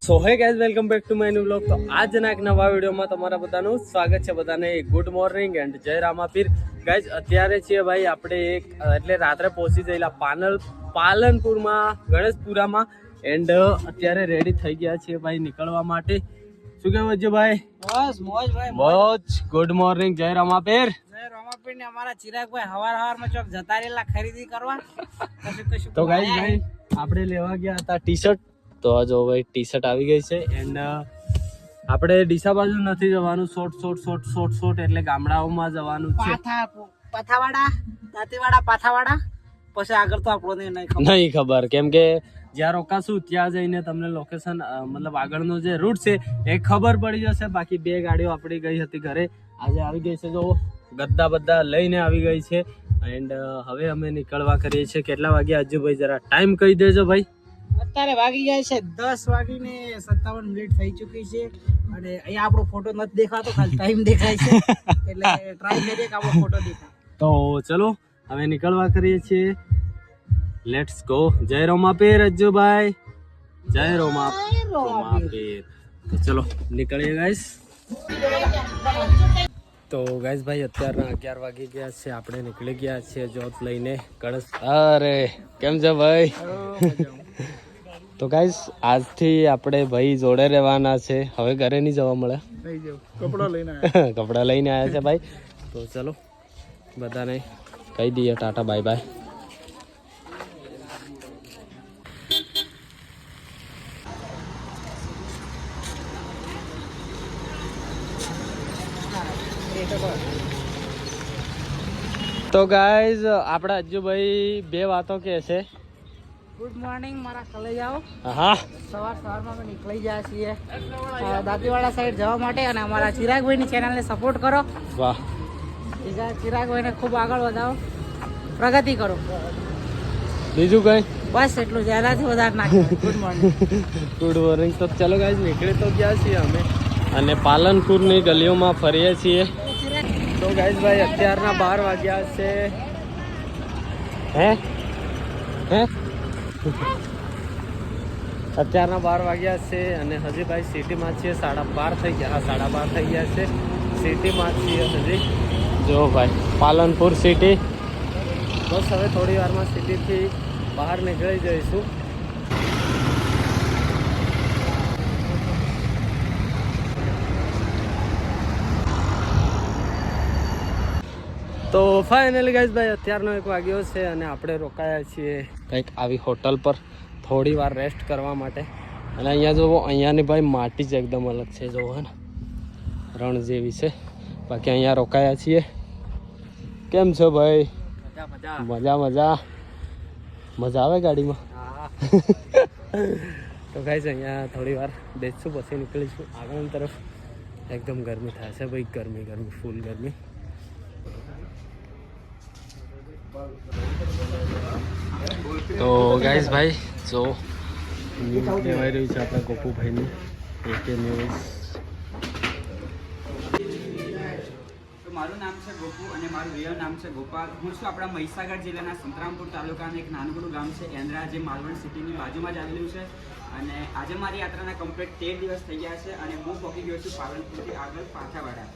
So hey guys, welcome back to my new vlog. તો આજના એક નવા વિડીયોમાં તમારા બધાનું સ્વાગત છે. બધાને ગુડ મોર્નિંગ એન્ડ જય રામાપીર. ગાઈઝ અત્યારે છીએ ભાઈ આપણે એટલે રાત્રે પહોંચી ગયેલા પાલનપુરમાં ગણેશપુરામાં એન્ડ અત્યારે રેડી થઈ ગયા છીએ ભાઈ નીકળવા માટે. શું કહેવું છે ભાઈ? બસ મોજ ભાઈ મોજ. ગુડ મોર્નિંગ, જય રામાપીર. જય રામાપીર ને અમારા ચિરાગભાઈ હવારમાં ચોક જતા રહેલા ખરીદી કરવા. કશું તો ગાઈઝ ભાઈ આપણે લેવા ગયા હતા ટી શર્ટ. તો આ જો ભાઈ ટી શર્ટ આવી ગઈ છે એન્ડ આપણે ડીસા બાજુ નથી જવાનું, શોર્ટ એટલે ગામડાઓમાં જવાનું છે. પાથાવાડા દાંતીવાડા પાથાવાડા પછી આગળ તો આપણને નહીં ખબર, કેમ કે જ્યાં રોકાશું ત્યાં જઈને તમને લોકેશન મતલબ આગળનો જે રૂટ છે એ ખબર પડી જશે. બાકી બે ગાડીઓ આપણી ગઈ હતી ઘરે, આજે આવી ગઈ છે. જો ગદ્દા બધા લઈને આવી ગઈ છે એન્ડ હવે અમે નીકળવા કરીએ છીએ. કેટલા વાગ્યા અજુભાઈ જરા ટાઈમ કહી દેજો ભાઈ. અત્યારે વાગી જાય છે 10:57 થઈ ચૂકી છે અને અહીંયા આપણો ફોટો નથી દેખાતો, ખાલી ટાઈમ દેખાય છે. એટલે ટ્રાય કરીએ કે આપણો ફોટો દેખાય. તો ચલો હવે નીકળવા કરીએ છીએ. Let's go. જય રોમાપીર અજ્જુભાઈ, જય રોમાપીર. તો ચલો નીકળીએ ગાઈસ. તો ગાઈસ ભાઈ અત્યારના 11 વાગી ગયા છે, આપણે નીકળી ગયા છીએ જોત લઈને ગણેશ. અરે કેમ છે ભાઈ? તો ગાઈસ આજથી આપણે ભાઈ જોડે રહેવાના છે, હવે ઘરે નહીં જવા મળે. કપડા લઈને આવ્યા છે ભાઈ. તો ચલો બધાને કહી દઈએ ટાટા બાય બાય. તો ગાઈઝ આપણા અજ્જુભાઈ બે વાતો કે છે. ગુડ મોર્નિંગ મારા કલેજાઓ. હા, સવારમાં અમે નીકળી ગયા છીએ દાંતીવાડા સાઈડ જવા માટે અને અમારા ચિરાગભાઈની ચેનલને સપોર્ટ કરો. વાહ, ચિરાગભાઈને ખૂબ આગળ વધાવો, પ્રગતિ કરો. બીજું કઈ બસ એટલું જ, એનાથી વધારે નાખી. Good morning. Good morning. તો ચલો ગાઈઝ નીકળી તો ગયા છીએ અમે અને પાલનપુરની ગલીઓમાં ફરીએ છીએ. તો ગાઈઝ ભાઈ અત્યારના 12 વાગ્યા છે. હે અત્યારના 12 વાગ્યા છે અને હજી ભાઈ સિટીમાં છીએ. 12:30 થઈ ગયા. 12:30 થઈ ગયા છે. સિટીમાં છીએ હજી. જો ભાઈ પાલનપુર સિટી. બસ હવે થોડી વારમાં સિટીથી બહાર નીકળી જઈશું. તો ફાઇનલી ગાઈઝ ભાઈ અત્યારનો 1 વાગ્યો છે અને આપણે રોકાયા છીએ કંઈક આવી હોટલ પર થોડી વાર રેસ્ટ કરવા માટે. અને અહીંયા જુઓ, અહીંયાની ભાઈ માટી જ એકદમ અલગ છે. જુઓ ને રણ જેવી છે. બાકી અહીંયા રોકાયા છીએ. કેમ છો ભાઈ? મજા આવે ગાડીમાં? તો ગાઈઝ અહીંયા થોડી વાર બેસશું પછી નીકળીશું આગળ તરફ. એકદમ ગરમી થાય છે ભાઈ, ગરમી ફૂલ ગરમી. તો ગાઈઝ ભાઈ જો ન્યૂઝ કહેવાય રહ્યું છે આપણા ગોપુભાઈની એકે ન્યૂઝ. મારું નામ છે ગોપુ અને મારું રિયલ નામ છે ગોપાલ. હું છું આપણા મહીસાગર જિલ્લાના સંતરામપુર તાલુકાનું એક નાનકડું ગામ છે એન્દ્રા, જે માલવણ સિટીની બાજુમાં જ આવેલું છે. અને આજે મારી યાત્રાના કમ્પ્લીટ 13 દિવસ થઈ ગયા છે અને હું પહોંચી ગયો છું પાલનપુરથી આગળ પાથાવાડા.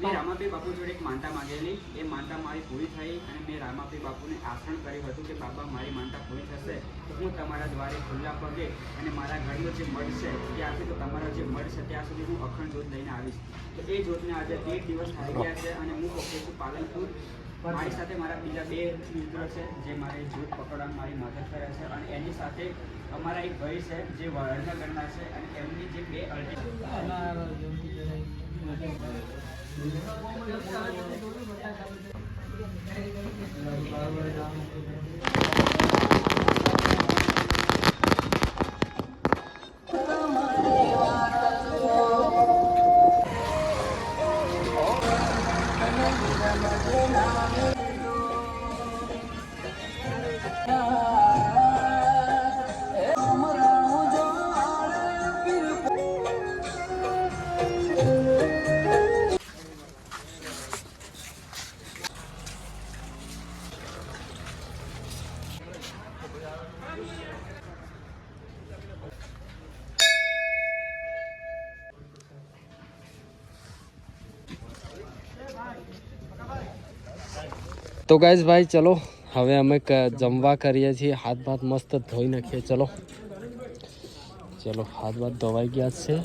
મેં રામાપીર બાપુ જોડે એક માનતા માગેલી, એ માનતા મારી પૂરી થઈ અને મેં રામાપીર બાપુને આસણ કર્યું હતું કે બાબા મારી માનતા પૂરી થશે તો હું તમારા દ્વારે ખુલ્લા પગે અને મારા ઘરનો જે મઢ છે ત્યાંથી તો તમારો જે મઢ છે ત્યાં સુધી હું અખંડ જ્યોત લઈને આવીશ. તો એ જ્યોતને આજે 13 દિવસ થઈ ગયા છે અને હું પહોંચ્યો છું પાલનપુર. મારી સાથે મારા બીજા 2 મિત્રો છે જે મારી જ્યોત પકડવામાં મારી મદદ કરે છે અને એની સાથે અમારા એક ભાઈ છે જે વડનગરના છે અને એમની જે 2 અરજી તો ગાઈઝ ભાઈ ચલો હવે અમે જમવા કરીએ છીએ. હાથ ભાત મસ્ત ધોઈ નાખીએ. ચલો હાથ ભાત ધોવાઈ ગયા છે.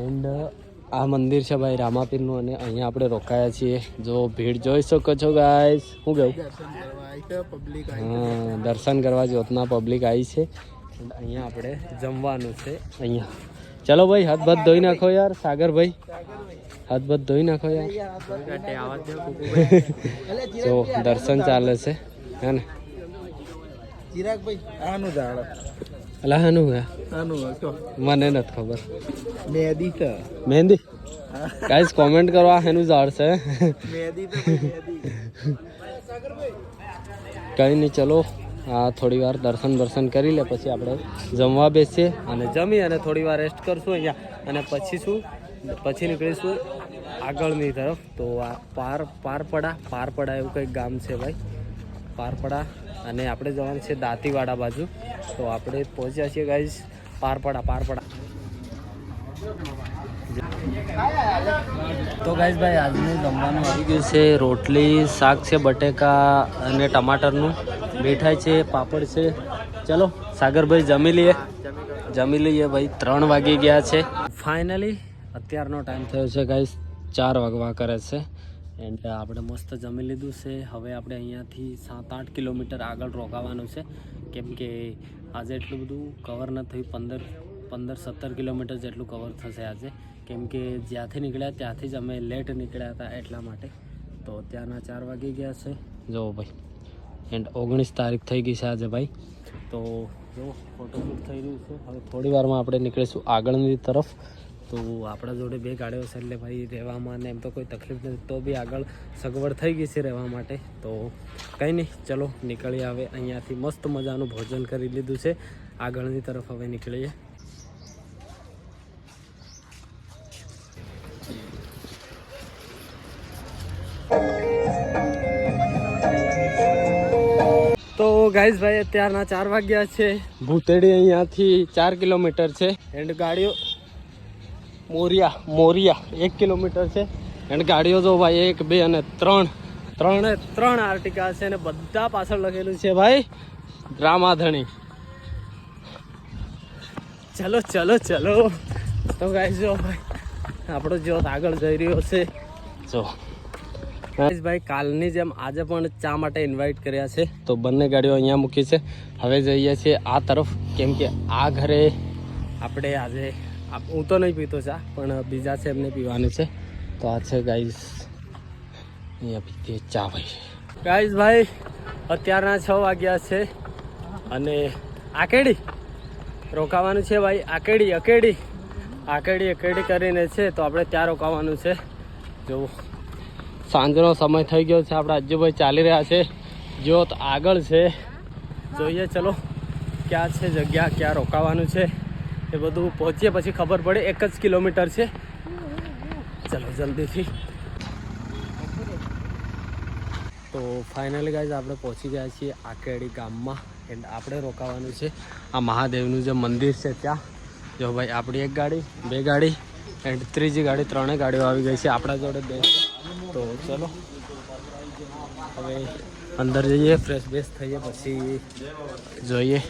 એન્ડ આ મંદિર છે ભાઈ રામાપીરનું અને અહીંયા આપણે રોકાયા છીએ. જો ભીડ જોઈ શકો છો ગાઈઝ. શું કહું? હા, દર્શન કરવા જ્યોતના પબ્લિક આવી છે. અહીંયા આપણે જમવાનું છે. અહીંયા ચલો ભાઈ હાથ ભાત ધોઈ નાખો યાર. સાગરભાઈ હાથ ભાત ધોઈ નાખો યાર. જો દર્શન ચાલે છે હે ને. અલા હાનું મને નથી ખબર. મહેંદી ગાઈસ કોમેન્ટ કરો આ હેનું ઝાડ છે. કઈ નહીં ચલો આ થોડી વાર દર્શન કરી લે પછી આપણે જમવા બેસીએ અને જમી અને થોડી વાર રેસ્ટ કરશું અહીંયા અને પછી નીકળીશું આગળની તરફ. તો આ પારપડા એવું કંઈક ગામ છે ભાઈ. પારપડા અને આપણે જવાનું છે દાંતીવાડા બાજુ. તો આપણે પહોંચ્યા છીએ ગાઈઝ પારપડા. તો ગાઈઝ ભાઈ આજનું જમવાનું આવી ગયું છે. રોટલી, શાક છે બટેકા અને ટમાટરનું, મીઠાઈ છે, પાપડ છે. ચલો સાગરભાઈ જમી લઈએ ભાઈ. 3 વાગી ગયા છે ફાઇનલી. અત્યારનો ટાઈમ થયો છે ગાઈઝ 4 વાગવા કરે છે. એન્ડ આપણે મસ્ત જમી લીધું છે. હવે આપણે અહીંયાથી 7-8 કિલોમીટર આગળ રોકાવાનું છે કેમ કે આજે એટલું બધું કવર ન થયું. 15-17 કિલોમીટર જેટલું કવર થશે આજે કેમ કે જ્યાંથી નીકળ્યા ત્યાંથી જ અમે લેટ નીકળ્યા હતા એટલા માટે. તો ત્યાંના 4 વાગી ગયા છે જો ભાઈ. એન્ડ 19 તારીખ થઈ ગઈ છે આજે ભાઈ. તો જો ફોટોશૂટ થઈ રહ્યું છે. હવે થોડી વારમાં આપણે નીકળીશું આગળની તરફ. તો આપણા જોડે 2 ગાડીઓ છે એટલે ભાઈ રહેવામાં ને એમ તો કોઈ તકલીફ નથી. તો બી આગળ સગવડ થઈ ગઈ છે રહેવા માટે. તો કંઈ નહીં ચલો નીકળીએ. હવે અહીંયાથી મસ્ત મજાનું ભોજન કરી લીધું છે. આગળની તરફ હવે નીકળીએ. તો ગાઈઝ ભાઈ અત્યારના 4 વાગ્યા છે. ભૂતેડી અહીંયાથી 4 કિલોમીટર છે. એન્ડ ગાડીઓ મોરિયા 1 કિલોમીટર છે. એન્ડ ગાડીઓ જો ભાઈ 1, 2 અને 3 આર્ટિકા છે અને બધા પાછળ લખેલું છે ભાઈ રામાધણી. ચલો તો ગાઈઝ જો ભાઈ આપણો જ્યોત આગળ જઈ રહ્યો છે. જો ભાઈ કાલની જેમ આજે પણ ચા માટે ઇન્વાઇટ કર્યા છે. તો બંને ગાડીઓ અહીંયા મૂકી છે. હવે જઈએ છીએ આ તરફ કેમ કે આ ઘરે આપણે આજે હું તો નહીં પીતો ચા પણ બીજા છે એમને પીવાની છે. તો આ છે ગાઈઝ અહીંયા પીતી ચા ભાઈ. ભાઈ અત્યારના 6 વાગ્યા છે અને આકેડી રોકાવાનું છે ભાઈ. આકેડી કરીને છે તો આપણે ત્યાં રોકાવાનું છે. જો સાંજનો સમય થઈ ગયો છે. આપણા અજ્જુભાઈ ચાલી રહ્યા છે. જ્યોત આગળ છે. જોઈએ ચલો ક્યાં છે જગ્યા, ક્યાં રોકાવાનું છે એ બધું પહોંચીએ પછી ખબર પડે. 1 જ કિલોમીટર છે. ચલો જલ્દીથી. તો ફાઇનલી ગાઈઝ આપણે પહોંચી ગયા છીએ આકેડી ગામમાં. એન્ડ આપણે રોકાવાનું છે આ મહાદેવનું જે મંદિર છે ત્યાં. જો ભાઈ આપણી 1 ગાડી, 2 ગાડી એન્ડ ત્રીજી ગાડી, 3 ગાડીઓ આવી ગઈ છે આપણા જોડે 2. તો ચલો હવે અંદર જઈએ, ફ્રેશ થઈએ પછી જોઈએ.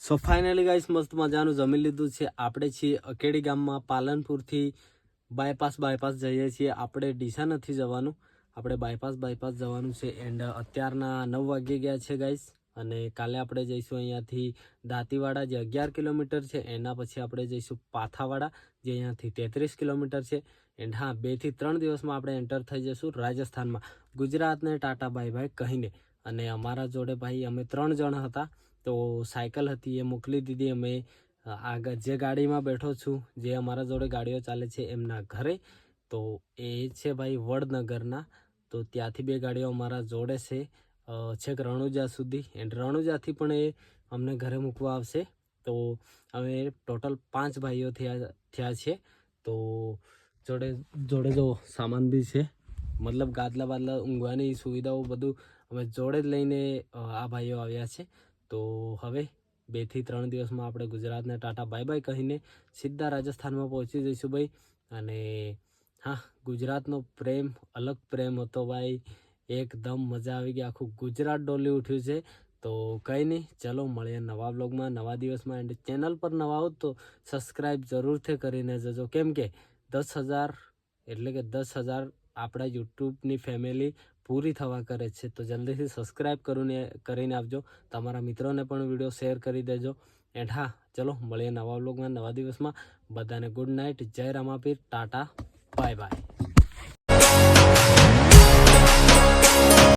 સો ફાઇનલી ગાઈસ મસ્ત મજાનું જમી લીધું છે. આપણે છીએ અકેડી ગામમાં. પાલનપુરથી બાયપાસ જઈએ છીએ. આપણે ડીસા નથી જવાનું, આપણે બાયપાસ જવાનું છે. એન્ડ અત્યારના 9 વાગી ગયા છે ગાઈસ. અને કાલે આપણે જઈશું અહીંયાથી દાંતીવાડા જે 11 કિલોમીટર છે. એના પછી આપણે જઈશું પાથાવાડા જે અહીંયાથી 33 કિલોમીટર છે. એન્ડ હા 2 થી 3 દિવસમાં આપણે એન્ટર થઈ જઈશું રાજસ્થાનમાં. ગુજરાતને ટાટા બાય કહીને. અને અમારા જોડે ભાઈ અમે 3 જણ હતા. તો સાયકલ હતી એ મોકલી દીધી અમે આગળ જે ગાડીમાં બેઠો છું, જે અમારા જોડે ગાડીઓ ચાલે છે એમના ઘરે. તો એ છે ભાઈ વડનગરના. તો ત્યાંથી 2 ગાડીઓ અમારા જોડે છે છેક રણુજા સુધી. એન્ડ રણુજાથી પણ એ અમને ઘરે મૂકવા આવશે. તો અમે ટોટલ 5 ભાઈઓ થયા છે. તો જોડે જો સામાન બી છે, મતલબ ગાદલા બાદલા ઊંઘવાની સુવિધાઓ બધું અમે જોડે જ લઈને આ ભાઈઓ આવ્યા છે. તો હવે 2 થી 3 દિવસમાં આપણે ગુજરાતને ટાટા બાય કહીને સીધા રાજસ્થાનમાં પહોંચી જઈશું ભાઈ. અને હા, ગુજરાતનો પ્રેમ અલગ પ્રેમ હતો ભાઈ, એકદમ મજા આવી ગઈ, આખું ગુજરાત ડોલી ઉઠ્યું છે. તો કંઈ નહીં, ચલો મળીએ નવા બ્લોગમાં નવા દિવસમાં. એન્ડ ચેનલ પર નવા આવો તો સબસ્ક્રાઈબ જરૂરથી કરીને જજો, કેમ કે 10,000 એટલે કે 10,000 આપણા યુટ્યુબની ફેમિલી પૂરી થવા કરે છે. તો જલ્દીથી સબસ્ક્રાઈબ કરીને આપજો, તમારા મિત્રોને પણ વિડીયો શેર કરી દેજો. એન્ડ હા, ચલો મળીએ નવા બ્લોગમાં નવા દિવસમાં. બધાને ગુડ નાઇટ, જય રામાપીર, ટાટા, બાય બાય.